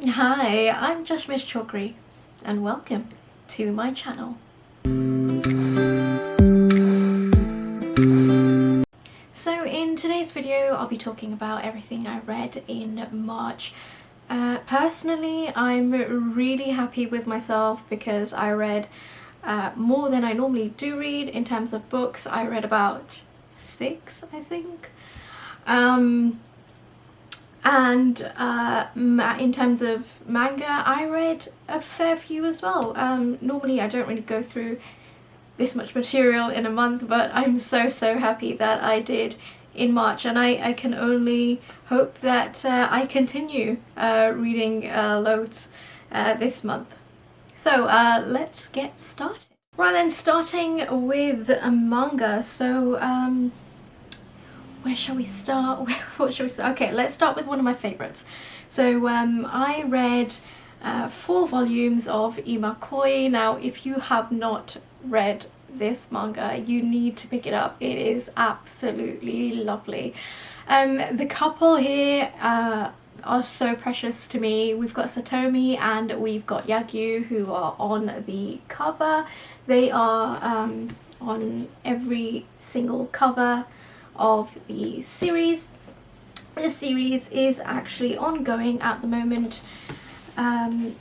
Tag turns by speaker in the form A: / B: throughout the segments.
A: Hi, I'm Josh Miss Chokri and welcome to my channel. So in today's video I'll be talking about everything I read in March. Personally, I'm really happy with myself because I read more than I normally do read in terms of books. I read about 6, I think. And in terms of manga, I read a fair few as well. Normally I don't really go through this much material in a month, but I'm so happy that I did in March, and I can only hope that I continue reading loads this month. So let's get started. Right then, starting with a manga. So where shall we start? What shall we start? Okay, let's start with one of my favourites. So I read 4 volumes of Ima Koi. Now, if you have not read this manga, you need to pick it up. It is absolutely lovely. The couple here are so precious to me. We've got Satomi and we've got Yagyu, who are on the cover. They are on every single cover of the series. This series is actually ongoing at the moment, and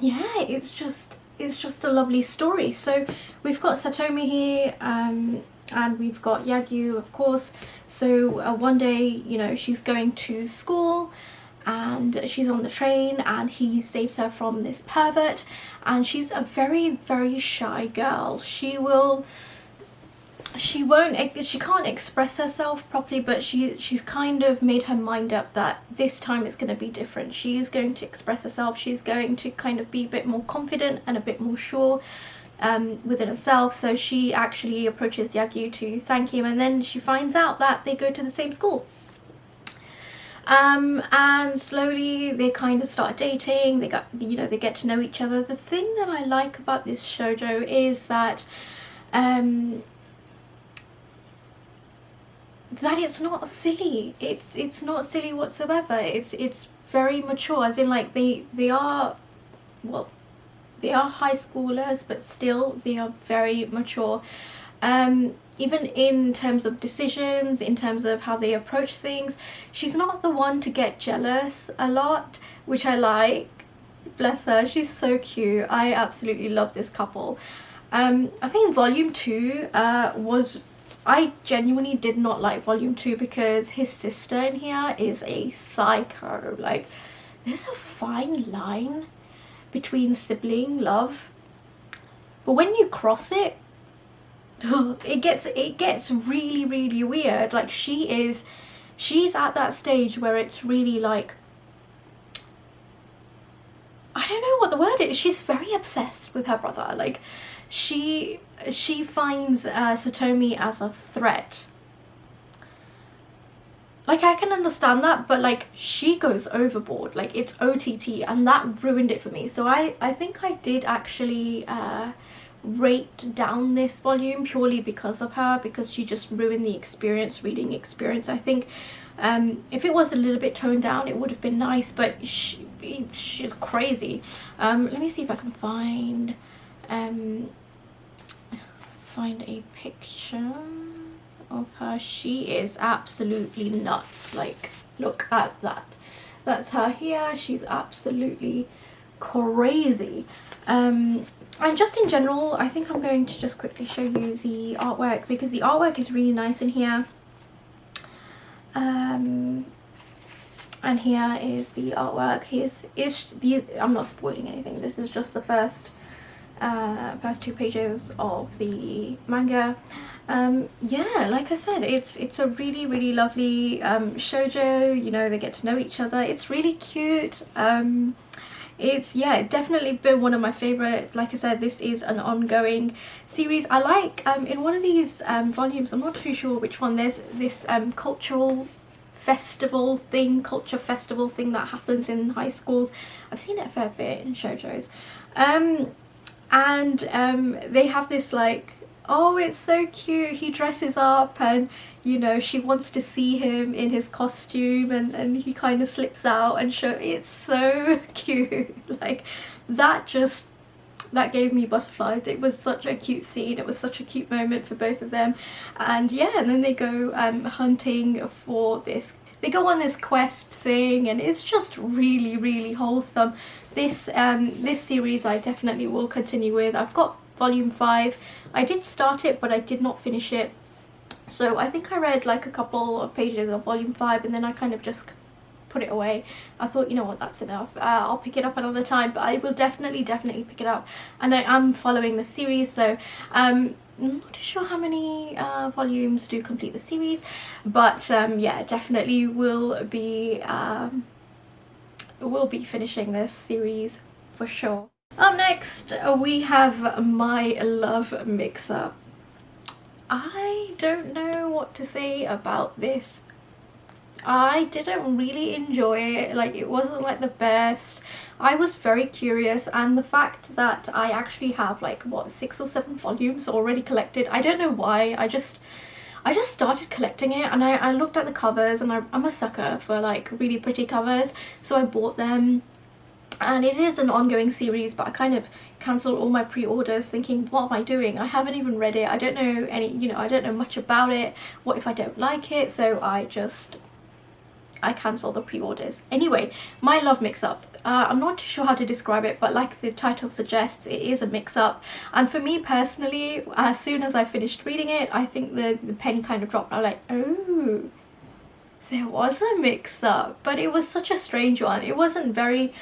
A: yeah, it's just a lovely story. So we've got Satomi here, and we've got Yagyu, of course. So one day, you know, she's going to school and she's on the train and he saves her from this pervert, and she's a very shy girl. She can't express herself properly, but she's kind of made her mind up that this time it's going to be different. She is going to express herself. She's going to kind of be a bit more confident and a bit more sure within herself. So she actually approaches Yagyu to thank him, and then she finds out that they go to the same school. And slowly they kind of start dating. They get to know each other. The thing that I like about this shoujo is that it's not silly. It's not silly whatsoever. It's very mature, as in, like, they are high schoolers, but still they are very mature. Even in terms of decisions, in terms of how they approach things. She's not the one to get jealous a lot, which I like. Bless her, she's so cute. I absolutely love this couple. I think volume 2 I genuinely did not like volume 2 because his sister in here is a psycho. Like, there's a fine line between sibling love, but when you cross it, it gets really weird. Like, she's at that stage where it's really like, I don't know what the word is. She's very obsessed with her brother. Like, she finds Satomi as a threat. Like, I can understand that, but like, she goes overboard. Like, it's OTT, and that ruined it for me. So I think I did actually rate down this volume purely because of her, because she just ruined the reading experience. I think if it was a little bit toned down, it would have been nice, but she's crazy. Let me see if I can find a picture of her. She is absolutely nuts. Like, look at that. That's her here. She's absolutely crazy. And just in general, I think I'm going to just quickly show you the artwork, because the artwork is really nice in here. And here is the artwork. I'm not spoiling anything. This is just the first 2 pages of the manga. Yeah, like I said, it's a really lovely shoujo. You know, they get to know each other. It's really cute. It's definitely been one of my favorite. Like I said, this is an ongoing series. I like in one of these volumes, I'm not too sure which one, there's this culture festival thing that happens in high schools. I've seen it a fair bit in shoujos. And they have this, like, Oh, it's so cute. He dresses up and, you know, she wants to see him in his costume, and he kind of slips out and show. It's so cute. Like, that just, that gave me butterflies. It was such a cute scene. It was such a cute moment for both of them. And yeah, and then they go hunting for this, they go on this quest thing, and it's just really, really wholesome. This this series I definitely will continue with. I've got volume 5. I did start it, but I did not finish it. So I think I read like a couple of pages of volume 5, and then I kind of just put it away. I thought, you know what, that's enough. I'll pick it up another time, but I will definitely pick it up. And I am following the series, so I'm not too sure how many volumes do complete the series, but yeah, definitely will be finishing this series for sure. Up next, we have My Love Mix-Up. I don't know what to say about this. I didn't really enjoy it. Like, it wasn't like the best. I was very curious, and the fact that I actually have like, what, 6 or 7 volumes already collected, I don't know why. I just started collecting it, and I looked at the covers, and I'm a sucker for like really pretty covers, so I bought them. And it is an ongoing series, but I kind of cancelled all my pre-orders thinking, what am I doing? I haven't even read it. I don't know any, you know, I don't know much about it. What if I don't like it? So I cancelled the pre-orders. Anyway, My Love Mix-Up. I'm not too sure how to describe it, but like the title suggests, it is a mix-up. And for me personally, as soon as I finished reading it, I think the pen kind of dropped. I'm like, oh, there was a mix-up. But it was such a strange one. It wasn't very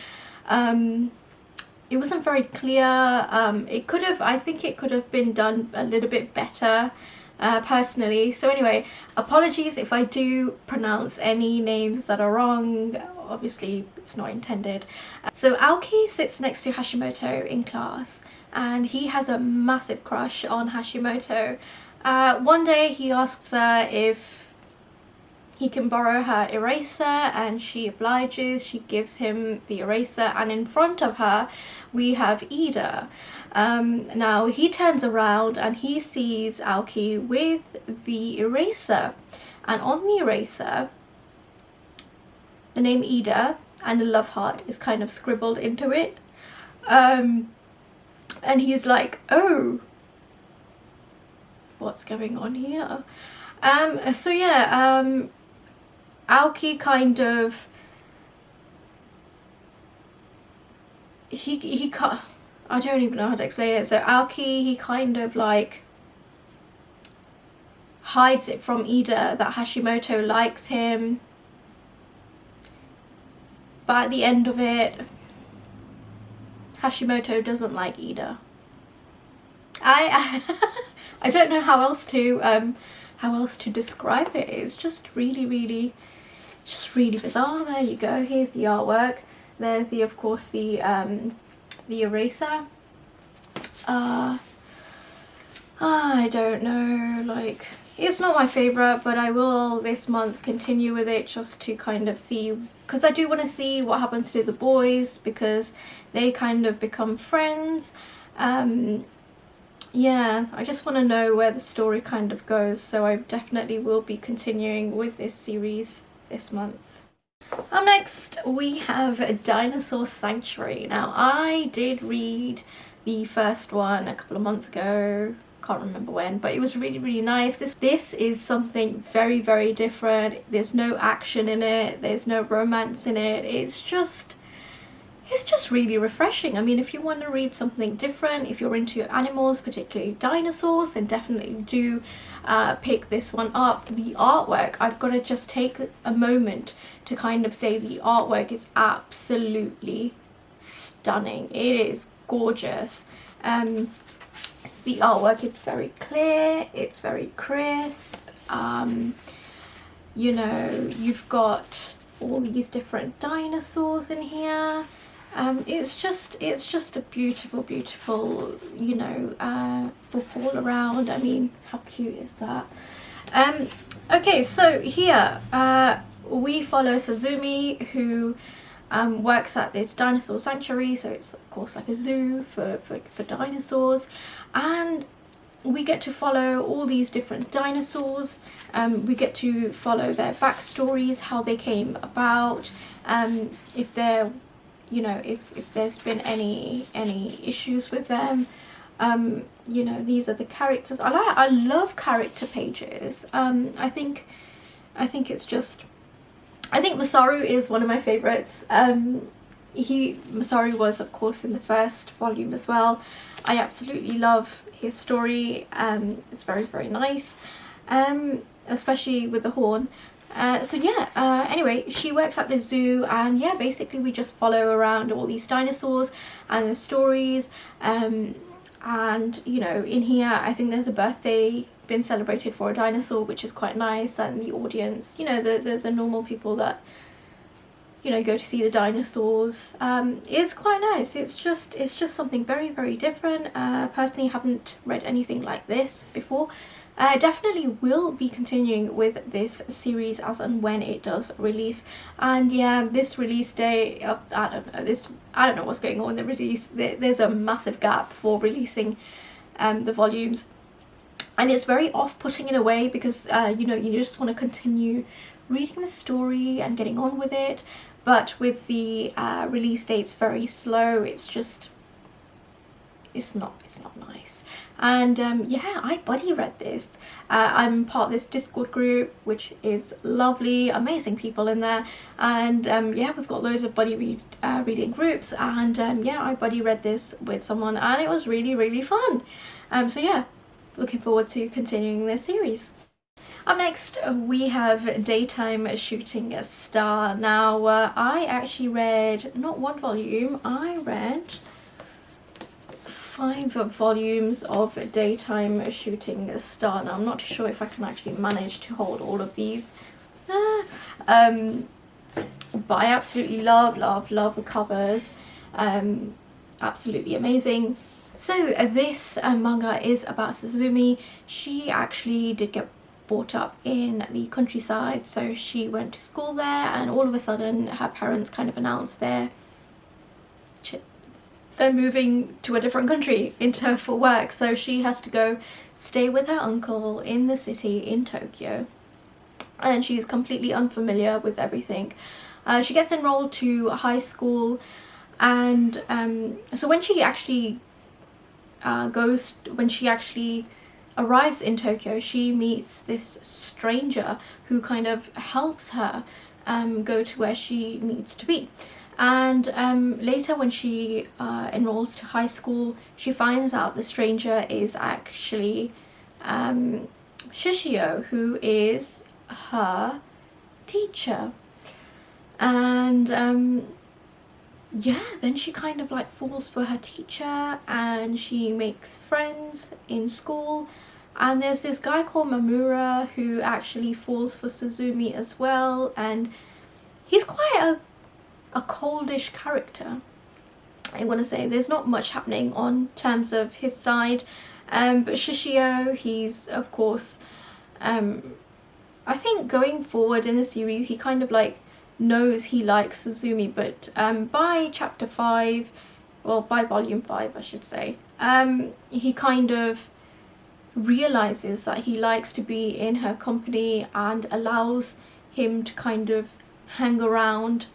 A: clear. It could have, I think it could have been done a little bit better, personally. So anyway, apologies if I do pronounce any names that are wrong. Obviously it's not intended. So Aoki sits next to Hashimoto in class, and he has a massive crush on Hashimoto. One day he asks her if he can borrow her eraser, and she obliges. She gives him the eraser, and in front of her we have Ida. Now he turns around and he sees Aoki with the eraser, and on the eraser the name Ida and a love heart is kind of scribbled into it. And he's like, oh, what's going on here? So yeah, Aoki kind of, he can't, I don't even know how to explain it. So Aoki, he kind of like hides it from Ida that Hashimoto likes him, but at the end of it, Hashimoto doesn't like Ida. I don't know how else to describe it. It's just really bizarre. There you go. Here's the artwork. There's the, of course, the eraser. I don't know, like, it's not my favorite, but I will this month continue with it just to kind of see, because I do want to see what happens to the boys, because they kind of become friends. Yeah, I just want to know where the story kind of goes, so I definitely will be continuing with this series this month. Up next we have Dinosaur Sanctuary. Now, I did read the first one a couple of months ago, can't remember when, but it was really nice. This is something very different. There's no action in it, there's no romance in it. It's just really refreshing. I mean, if you want to read something different, if you're into animals, particularly dinosaurs, then definitely do pick this one up. The artwork, I've got to just take a moment to kind of say the artwork is absolutely stunning. It is gorgeous. The artwork is very clear, it's very crisp. You know, you've got all these different dinosaurs in here. It's just a beautiful, you know, book all around. I mean, how cute is that? Okay, so here we follow Suzumi, who works at this dinosaur sanctuary, so it's of course like a zoo for dinosaurs. And we get to follow all these different dinosaurs. We get to follow their backstories, how they came about, if they're, you know, if there's been any issues with them. You know, these are the characters. I love character pages. I think it's just, I think Masaru is one of my favorites. Masaru was, of course, in the first volume as well. I absolutely love his story. It's very, very nice, especially with the horn. So yeah, anyway, she works at the zoo, and yeah, basically we just follow around all these dinosaurs and the stories. And you know, in here I think there's a birthday been celebrated for a dinosaur, which is quite nice, and the audience, you know, the normal people that, you know, go to see the dinosaurs. It's quite nice. It's just something very, very different. Personally, haven't read anything like this before. Definitely will be continuing with this series as and when it does release. And yeah, this release day, I don't know what's going on with the release. There's a massive gap for releasing the volumes, and it's very off-putting in a way, because you know, you just want to continue reading the story and getting on with it, but with the release dates very slow, it's not nice. And yeah, I buddy read this. I'm part of this Discord group, which is lovely, amazing people in there, and yeah, we've got loads of buddy reading groups, and yeah, I buddy read this with someone, and it was really, really fun. So yeah, looking forward to continuing this series. Up next, we have Daytime Shooting a Star. Now, I actually read not one volume, I read 5 volumes of Daytime Shooting a Star. Now, I'm not sure if I can actually manage to hold all of these. But I absolutely love the covers. Absolutely amazing. So this manga is about Suzumi. She actually did get brought up in the countryside, so she went to school there, and all of a sudden her parents kind of announced they're moving to a different country for work, so she has to go stay with her uncle in the city in Tokyo, and she's completely unfamiliar with everything. She gets enrolled to high school, and so when she actually arrives in Tokyo, she meets this stranger who kind of helps her go to where she needs to be. And later, when she enrolls to high school, she finds out the stranger is actually Shishio, who is her teacher. And yeah, then she kind of like falls for her teacher, and she makes friends in school. And there's this guy called Mamura who actually falls for Suzumi as well, and he's quite a coldish character, I want to say. There's not much happening on terms of his side, but Shishio, he's of course, I think going forward in the series, he kind of like knows he likes Suzumi, but by chapter 5, well, by volume 5 I should say, he kind of realizes that he likes to be in her company and allows him to kind of hang around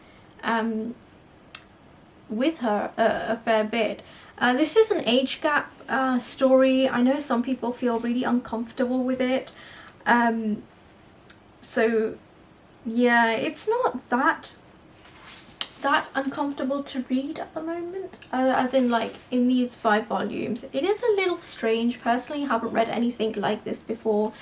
A: with her a fair bit. This is an age gap story. I know some people feel really uncomfortable with it, so yeah, it's not that uncomfortable to read at the moment, as in like in these 5 volumes. It is a little strange. Personally, I haven't read anything like this before,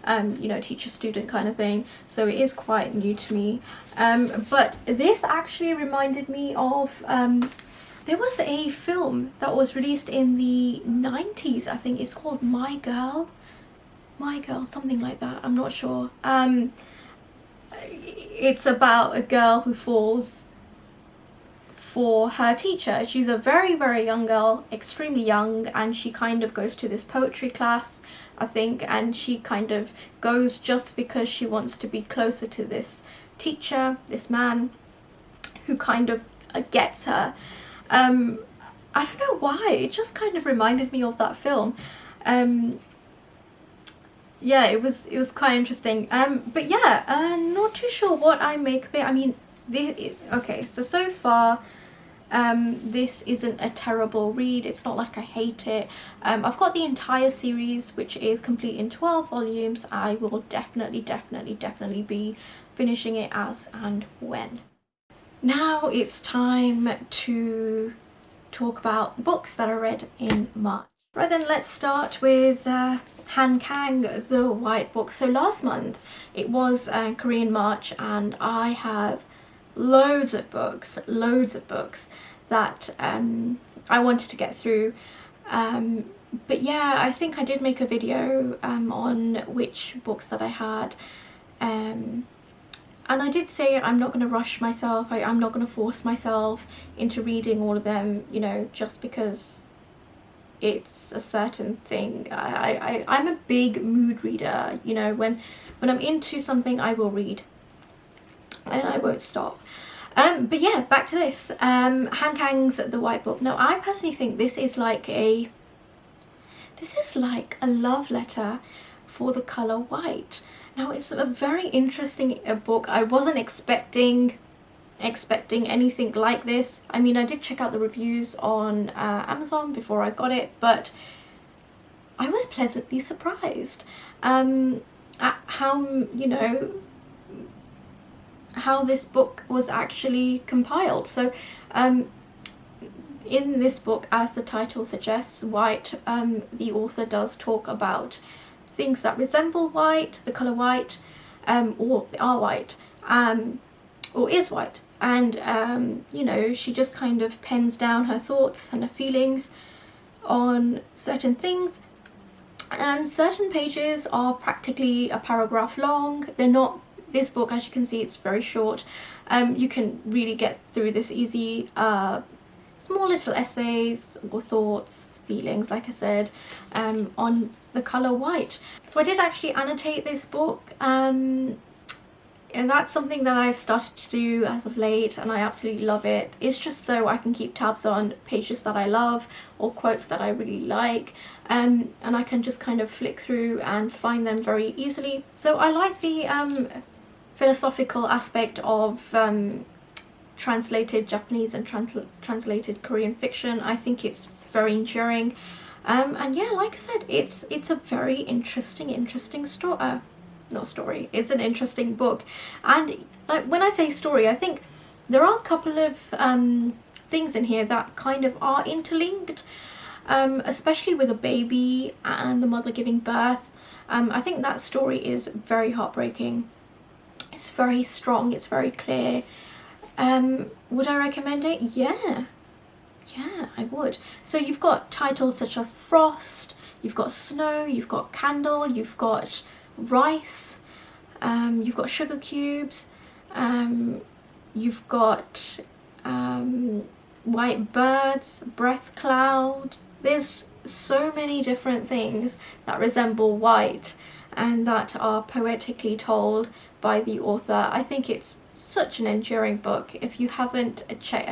A: you know, teacher-student kind of thing, so it is quite new to me. But this actually reminded me of, there was a film that was released in the 90s, I think it's called My Girl, something like that, I'm not sure. It's about a girl who falls for her teacher. She's a very, very young girl, extremely young, and she kind of goes to this poetry class, I think, and she kind of goes just because she wants to be closer to this teacher, this man who kind of gets her. I don't know why, it just kind of reminded me of that film. yeah, it was quite interesting. But yeah, not too sure what I make of it. I mean, okay, so far, this isn't a terrible read. It's not like I hate it. I've got the entire series, which is complete in 12 volumes. I will definitely be finishing it as and when. Now it's time to talk about the books that I read in March. Right then, let's start with Han Kang, the White Book. So last month it was Korean March, and I have loads of books that I wanted to get through. But yeah, I think I did make a video on which books that I had. And I did say I'm not going to rush myself. I'm not going to force myself into reading all of them, you know, just because it's a certain thing. I'm a big mood reader, you know. When I'm into something, I will read and I won't stop. But yeah, back to this. Han Kang's The White Book. Now, I personally think this is like a love letter for the colour white. Now, it's a very interesting book. I wasn't expecting anything like this. I mean, I did check out the reviews on Amazon before I got it, but I was pleasantly surprised at how, you know, how this book was actually compiled. So in this book, as the title suggests, white, the author does talk about things that resemble white, the colour white, or are white, or is white. And you know, she just kind of pens down her thoughts and her feelings on certain things, and certain pages are practically a paragraph long. They're not, this book, as you can see, it's very short. You can really get through this easy. Small little essays or thoughts, feelings, like I said, on the colour white. So I did actually annotate this book, and that's something that I've started to do as of late, and I absolutely love it. It's just so I can keep tabs on pages that I love or quotes that I really like, and I can just kind of flick through and find them very easily. So I like the philosophical aspect of translated Japanese and translated Korean fiction. I think it's very enduring, and yeah, like I said, it's a very interesting story. Not story, it's an interesting book. And like, when I say story, I think there are a couple of things in here that kind of are interlinked, especially with a baby and the mother giving birth. I think that story is very heartbreaking. It's very strong, it's very clear. Would I recommend it? Yeah, I would. So you've got titles such as Frost, you've got Snow, you've got Candle, you've got Rice, you've got Sugar Cubes, you've got White Birds, Breath Cloud. There's so many different things that resemble white and that are poetically told by the author. I think it's such an enduring book. If you haven't checked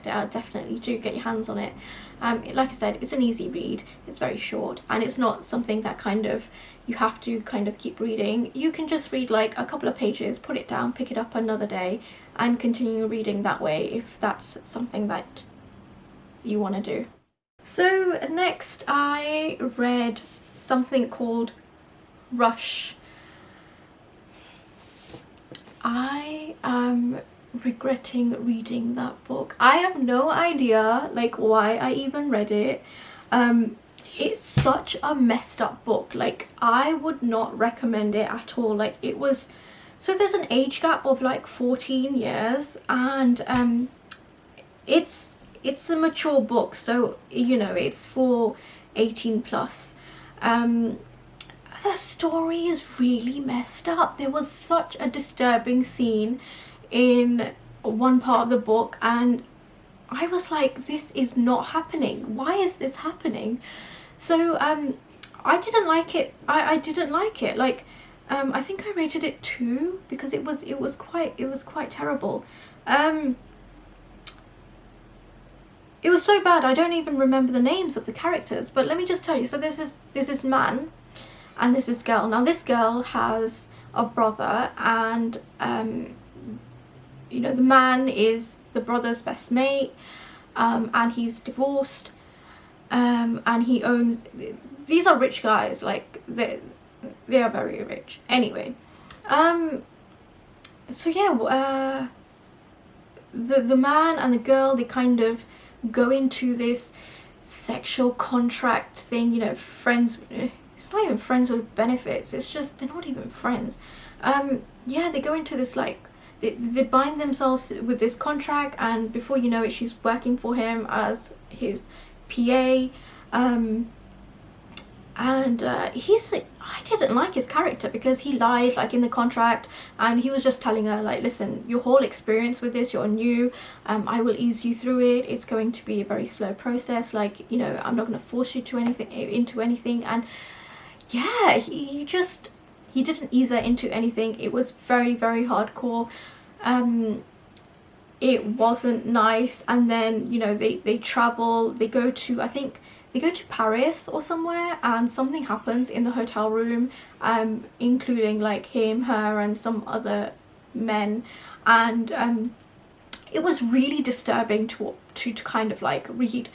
A: it out, definitely do get your hands on it. Like I said, it's an easy read, it's very short, and it's not something that kind of you have to kind of keep reading. You can just read like a couple of pages, put it down, pick it up another day, and continue reading that way if that's something that you want to do. So next I read something called Rush. I am regretting reading that book. I have no idea like why I even read it. It's such a messed up book. Like, I would not recommend it at all. Like, it was, so there's an age gap of like 14 years, and it's a mature book, so you know, it's for 18 plus. The story is really messed up. There was such a disturbing scene in one part of the book, and I was like, this is not happening. Why is this happening? So I didn't like it. I didn't like it. Like, I think I rated it 2 because it was quite terrible. It was so bad I don't even remember the names of the characters. But let me just tell you. So there's this man, and there's this girl. Now this girl has a brother, and you know, the man is the brother's best mate, and he's divorced, and he owns, these are rich guys, like they are very rich. Anyway, so yeah, the man and the girl, they kind of go into this sexual contract thing, you know, friends, it's not even friends with benefits, it's just, they're not even friends. Yeah, they go into this, like, they bind themselves with this contract, and before you know it, she's working for him as his PA. He's, I didn't like his character because he lied, like, in the contract, and he was just telling her, like, listen, your whole experience with this, you're new, I will ease you through it, it's going to be a very slow process, like, you know, I'm not going to force you to into anything. And yeah, he didn't ease her into anything. It was very, very hardcore. It wasn't nice. And then, you know, they travel, they go to, I think they go to Paris or somewhere, and something happens in the hotel room, including like him, her, and some other men, and it was really disturbing to kind of like read,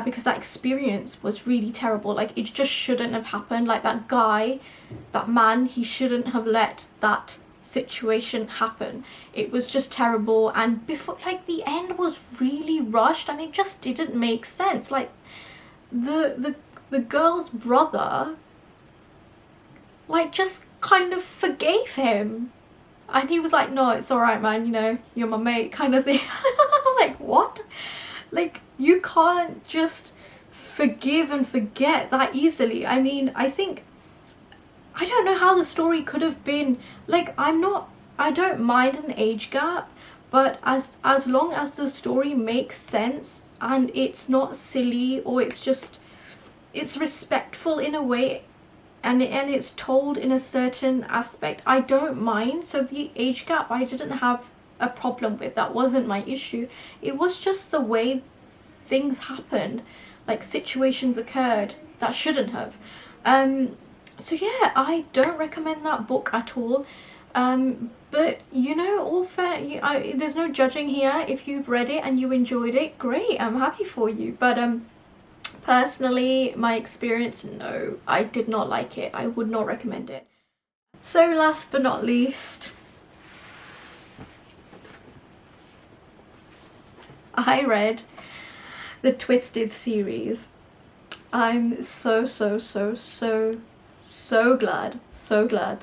A: because that experience was really terrible. Like, it just shouldn't have happened. Like, that guy, that man, he shouldn't have let that situation happen. It was just terrible. And before, like, the end was really rushed, and it just didn't make sense. Like, the girl's brother, like, just kind of forgave him, and he was like, no, it's all right, man, you know, you're my mate, kind of thing. Like, what? Like, you can't just forgive and forget that easily. I mean, I don't know how the story could have been, like, I don't mind an age gap, but as long as the story makes sense and it's not silly, or it's respectful in a way, and it's told in a certain aspect, I don't mind. So the age gap, I didn't have a problem with. That wasn't my issue. It was just the way things happened, like situations occurred that shouldn't have. So yeah, I don't recommend that book at all. But, you know, all fair, there's no judging here. If you've read it and you enjoyed it, great, I'm happy for you. But personally, my experience, no, I did not like it. I would not recommend it. So last but not least, I read the Twisted series. I'm so glad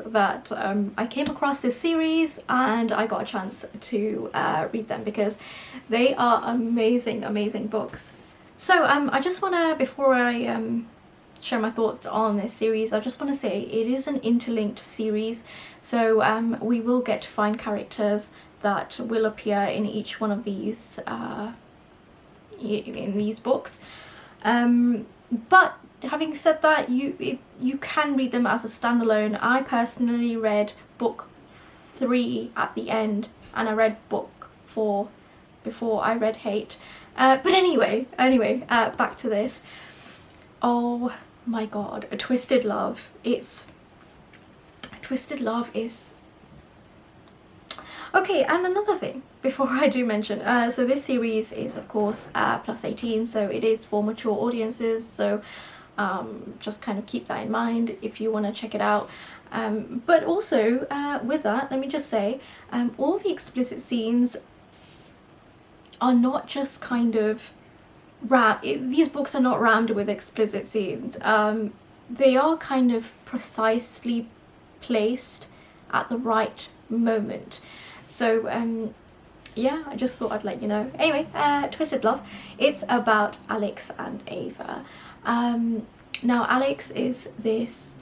A: that I came across this series and I got a chance to read them, because they are amazing books. So I just want to, before I share my thoughts on this series, I just want to say it is an interlinked series. So we will get to find characters that will appear in each one of these in these books. But having said that, you can read them as a standalone. I personally read book 3 at the end, and I read book 4 before I read Hate. But anyway, back to this. Oh my god, a Twisted Love. Twisted Love is... Okay, and another thing before I do mention, so this series is of course plus 18, so it is for mature audiences, so just kind of keep that in mind if you want to check it out. But also with that, let me just say, all the explicit scenes are not just kind of these books are not rammed with explicit scenes. They are kind of precisely placed at the right moment. So yeah, I just thought I'd let you know. Anyway, Twisted Love, it's about Alex and Ava. Now Alex is this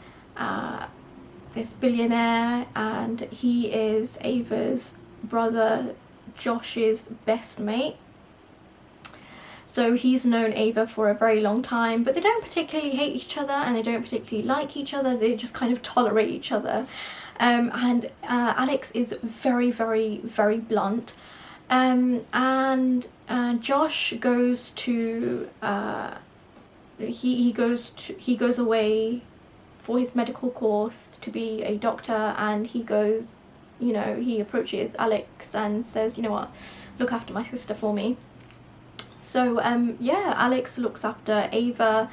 A: billionaire, and he is Ava's brother Josh's best mate. So he's known Ava for a very long time, but they don't particularly hate each other and they don't particularly like each other. They just kind of tolerate each other. And Alex is very blunt. And Josh goes to he goes away for his medical course to be a doctor, and he goes, you know, he approaches Alex and says, you know what, look after my sister for me. So yeah, Alex looks after Ava,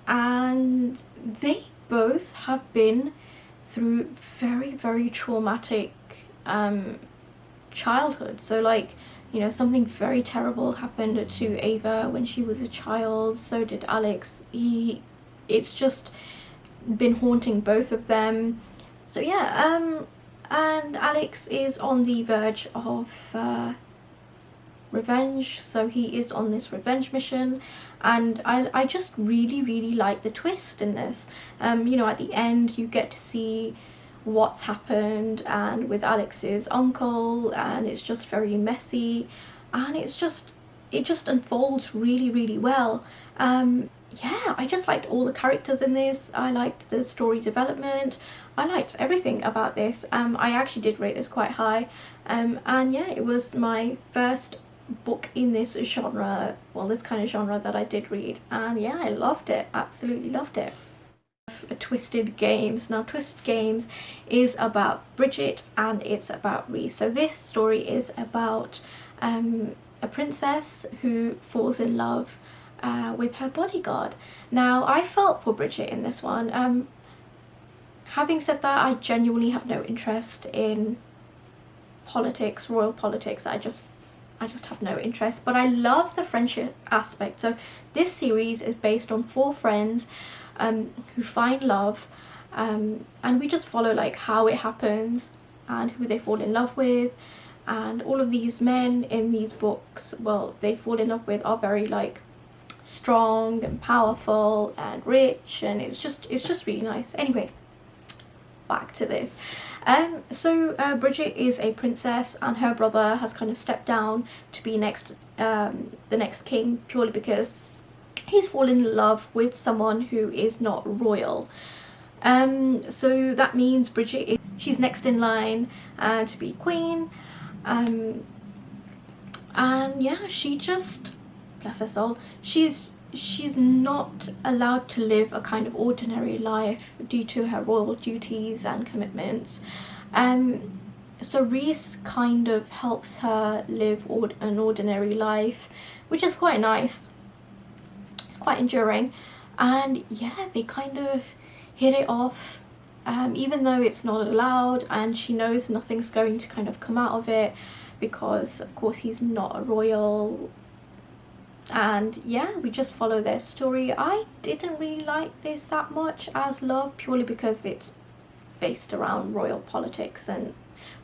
A: and they both have been through very, very traumatic childhood. So like, you know, something very terrible happened to Ava when she was a child, so did Alex. It's just been haunting both of them. So yeah, and Alex is on the verge of revenge, so he is on this revenge mission, and I just really like the twist in this. You know, at the end you get to see what's happened and with Alex's uncle, and it's just very messy, and it just unfolds really well. Yeah, I just liked all the characters in this. I liked the story development. I liked everything about this. I actually did rate this quite high, and yeah, it was my first book in this genre, well, this kind of genre that I did read, and yeah, I loved it, absolutely loved it. Twisted Games. Now Twisted Games is about Bridget and it's about Reese. So this story is about a princess who falls in love with her bodyguard. Now I felt for Bridget in this one. Having said that, I genuinely have no interest in politics, royal politics. I just have no interest, but I love the friendship aspect. So this series is based on 4 friends who find love, and we just follow like how it happens and who they fall in love with, and all of these men in these books, well, they fall in love with are very like strong and powerful and rich, and it's just really nice. Anyway, back to this. So Bridget is a princess, and her brother has kind of stepped down to be the next king, purely because he's fallen in love with someone who is not royal. So that means Bridget she's next in line to be queen, and yeah, she just, bless her soul, she's not allowed to live a kind of ordinary life due to her royal duties and commitments. So Reese kind of helps her live an ordinary life, which is quite nice. It's quite enduring, and yeah, they kind of hit it off, even though it's not allowed, and she knows nothing's going to kind of come out of it because of course he's not a royal. And yeah, we just follow their story. I didn't really like this that much as love, purely because it's based around royal politics,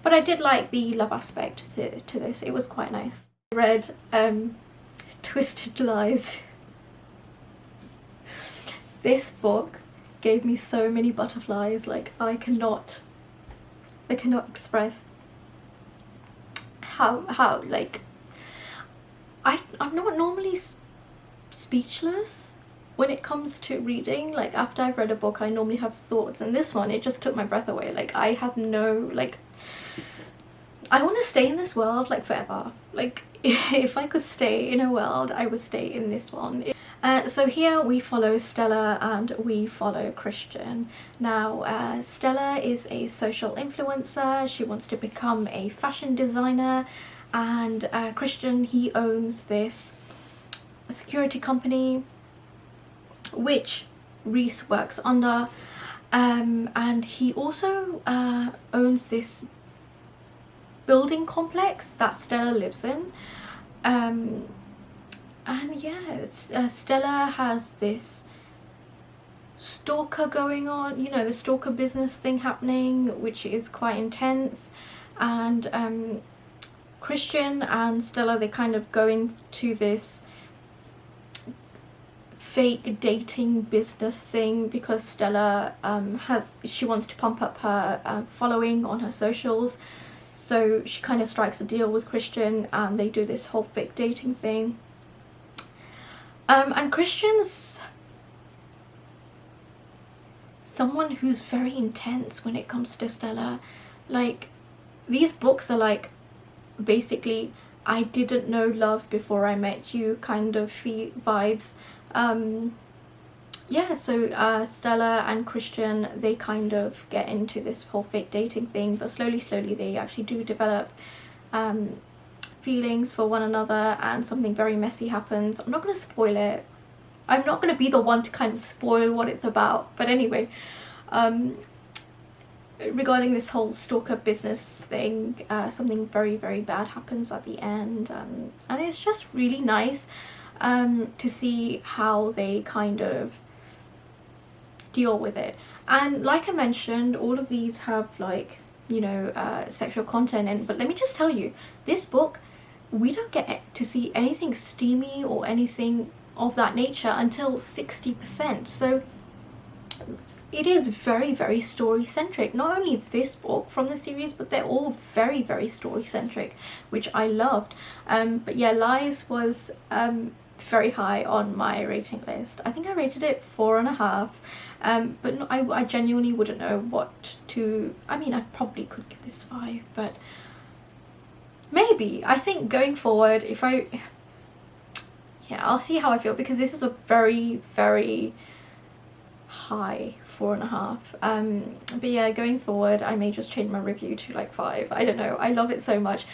A: but I did like the love aspect to this. It was quite nice. I read Twisted Lies. This book gave me so many butterflies, like I cannot express how like I'm not normally speechless when it comes to reading. Like after I've read a book, I normally have thoughts, and this one, it just took my breath away. Like I have no, like, I want to stay in this world like forever. Like if I could stay in a world, I would stay in this one. So here we follow Stella and we follow Christian. Now Stella is a social influencer. She wants to become a fashion designer, and Christian, he owns this security company which Reese works under, and he also owns this building complex that Stella lives in, and yeah, Stella has this stalker going on, you know, the stalker business thing happening, which is quite intense, and Christian and Stella, they kind of go into this fake dating business thing because Stella she wants to pump up her following on her socials, so she kind of strikes a deal with Christian and they do this whole fake dating thing. And Christian's someone who's very intense when it comes to Stella. Like these books are like basically I didn't know love before I met you kind of vibes. yeah, so Stella and Christian, they kind of get into this whole fake dating thing, but slowly they actually do develop feelings for one another, and something very messy happens. I'm not going to spoil it. I'm not going to be the one to kind of spoil what it's about, but anyway, regarding this whole stalker business thing, something very bad happens at the end, and it's just really nice to see how they kind of deal with it. And like I mentioned, all of these have, like, you know, sexual content in, but let me just tell you, this book, we don't get to see anything steamy or anything of that nature until 60%. So it is very story centric. Not only this book from the series, but they're all very story centric, which I loved. But yeah, Lies was very high on my rating list. I think I rated it 4.5, but no, I genuinely wouldn't know what to. I mean, I probably could give this 5, but maybe, I think going forward, if I, yeah, I'll see how I feel, because this is a very high 4.5. But yeah, going forward, I may just change my review to like 5. I don't know, I love it so much.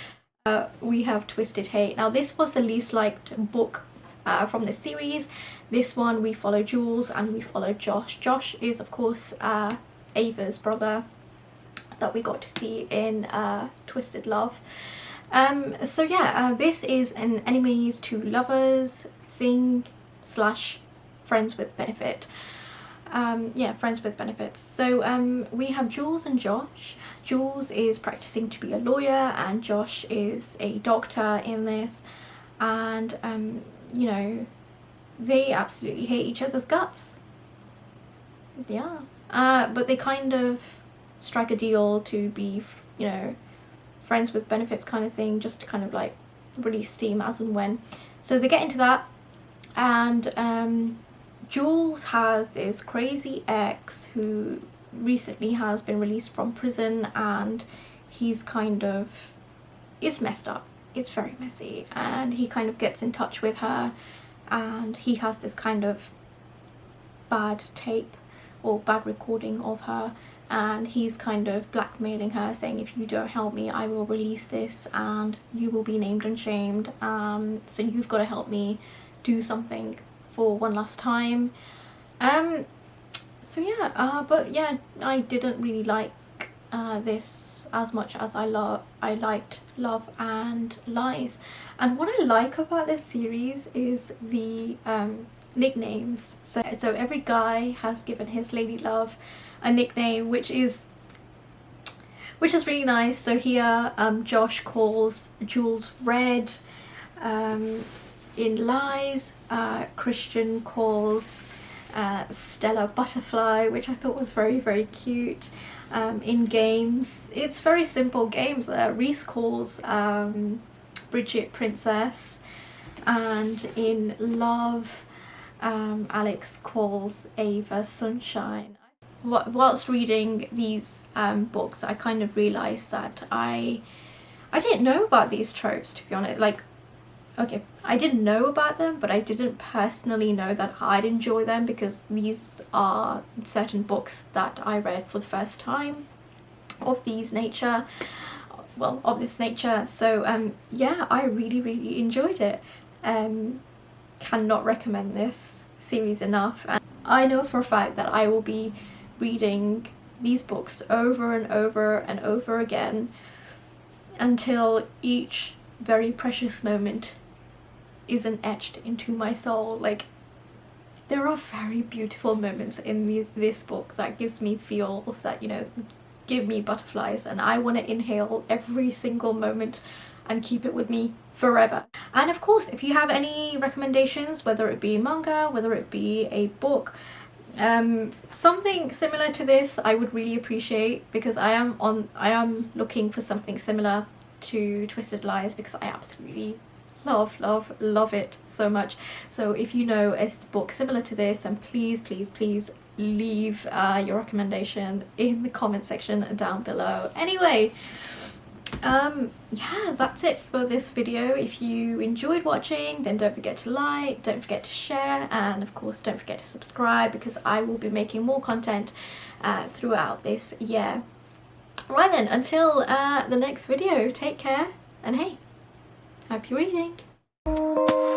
A: We have Twisted Hate. Now this was the least liked book from this series. This one we follow Jules and we follow Josh. Josh is of course Ava's brother that we got to see in Twisted Love. So yeah, this is an enemies to lovers thing / friends with benefit. Yeah, friends with benefits. So we have Jules and Josh. Jules is practicing to be a lawyer and Josh is a doctor in this, and you know, they absolutely hate each other's guts. Yeah, but they kind of strike a deal to be, you know, friends with benefits kind of thing, just to kind of like release steam as and when. So they get into that, and Jules has this crazy ex who recently has been released from prison, and he's kind of, it's messed up, it's very messy, and he kind of gets in touch with her, and he has this kind of bad tape or bad recording of her, and he's kind of blackmailing her, saying if you don't help me I will release this and you will be named and shamed, so you've got to help me do something for one last time. So yeah, but yeah, I didn't really like this as much as I liked Love and Lies. And what I like about this series is the nicknames. So every guy has given his lady love a nickname, which is really nice. So here Josh calls Jules Red. In Lies, Christian calls Stella Butterfly, which I thought was very cute. In games, it's very simple games. Reese calls Bridget Princess, and in Love, Alex calls Ava Sunshine. Whilst reading these books, I kind of realised that I didn't know about these tropes, to be honest. Like, okay, I didn't know about them, but I didn't personally know that I'd enjoy them, because these are certain books that I read for the first time of this nature. So yeah, I really enjoyed it. Cannot recommend this series enough, and I know for a fact that I will be reading these books over and over again until each very precious moment isn't etched into my soul. Like, there are very beautiful moments in this book that gives me feels that, you know, give me butterflies, and I want to inhale every single moment and keep it with me forever. And of course, if you have any recommendations, whether it be manga, whether it be a book, something similar to this, I would really appreciate, because I am looking for something similar to Twisted Lies, because I absolutely love it so much. So if you know a book similar to this, then please leave your recommendation in the comment section down below. Anyway, yeah, that's it for this video. If you enjoyed watching, then don't forget to like, don't forget to share, and of course don't forget to subscribe, because I will be making more content throughout this year. Right then, until the next video, take care, and hey, happy reading!